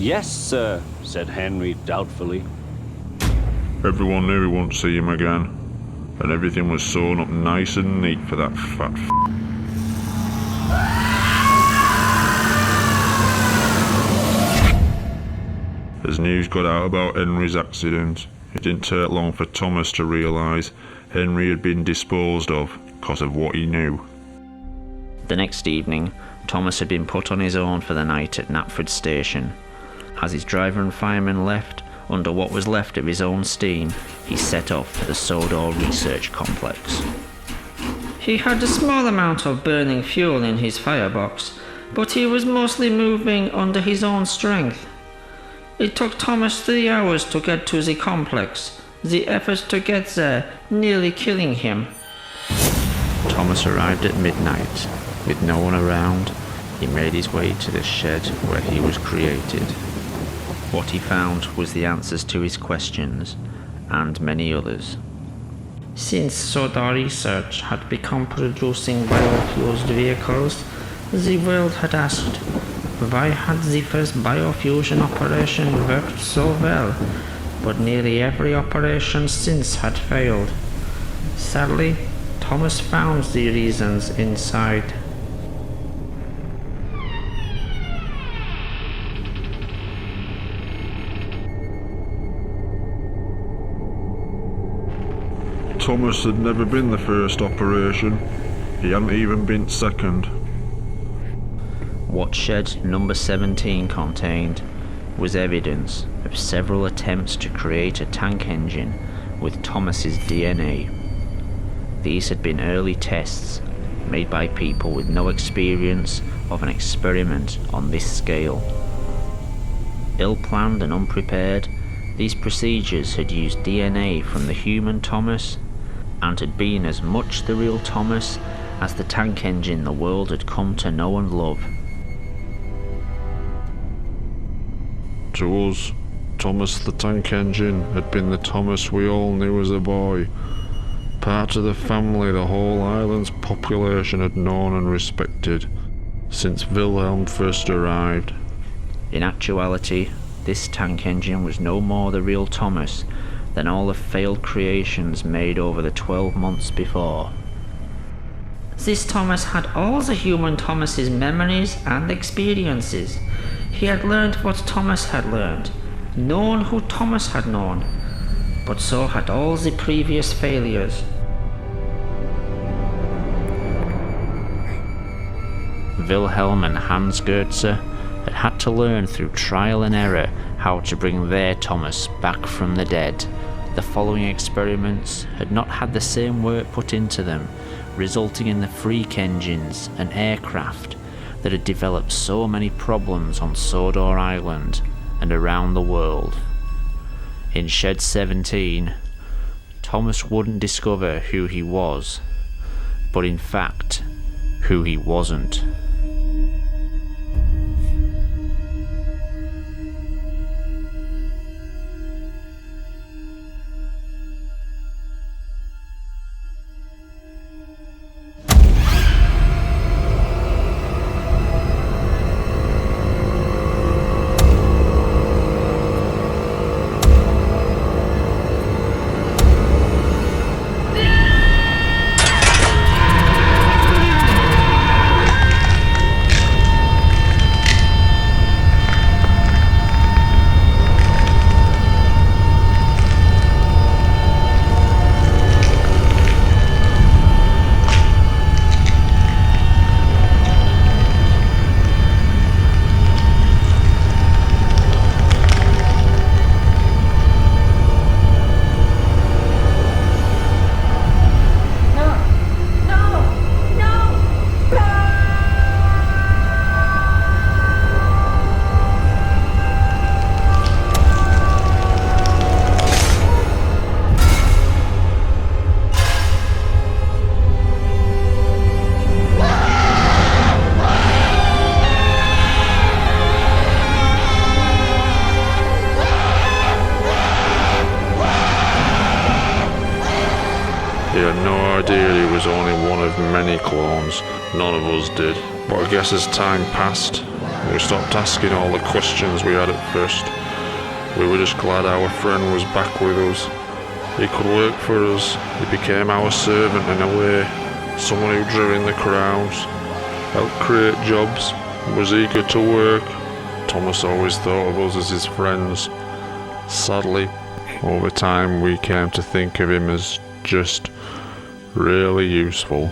Yes, sir, said Henry doubtfully. Everyone knew he wouldn't see him again, and everything was sewn up nice and neat for that fat As news got out about Henry's accident, it didn't take long for Thomas to realise Henry had been disposed of because of what he knew. The next evening, Thomas had been put on his own for the night at Knapford Station. As his driver and fireman left, under what was left of his own steam, he set off for the Sodor Research Complex. He had a small amount of burning fuel in his firebox, but he was mostly moving under his own strength. It took Thomas 3 hours to get to the complex, the effort to get there nearly killing him. Thomas arrived at midnight. With no one around, he made his way to the shed where he was created. What he found was the answers to his questions, and many others. Since Sodor Research had become producing biofueled vehicles, the world had asked, why had the first biofusion operation worked so well, but nearly every operation since had failed? Sadly, Thomas found the reasons inside. Thomas had never been the first operation. He hadn't even been second. What shed number 17 contained was evidence of several attempts to create a tank engine with Thomas's DNA. These had been early tests made by people with no experience of an experiment on this scale. Ill-planned and unprepared, these procedures had used DNA from the human Thomas and had been as much the real Thomas as the tank engine the world had come to know and love. To us, Thomas the Tank Engine had been the Thomas we all knew as a boy. Part of the family the whole island's population had known and respected since Wilhelm first arrived. In actuality, this tank engine was no more the real Thomas than all the failed creations made over the 12 months before. This Thomas had all the human Thomas's memories and experiences. He had learned what Thomas had learned, known who Thomas had known, but so had all the previous failures. Wilhelm and Hans Goetze had had to learn through trial and error how to bring their Thomas back from the dead. The following experiments had not had the same work put into them, resulting in the freak engines and aircraft that had developed so many problems on Sodor Island and around the world. In Shed 17, Thomas wouldn't discover who he was, but in fact, who he wasn't. He had no idea he was only one of many clones. None of us did. But I guess as time passed, We stopped asking all the questions we had at first. We were just glad our friend was back with us. He could work for us. He became our servant in a way. Someone who drew in the crowds, helped create jobs, was eager to work. Thomas always thought of us as his friends. Sadly, over time we came to think of him as just really useful.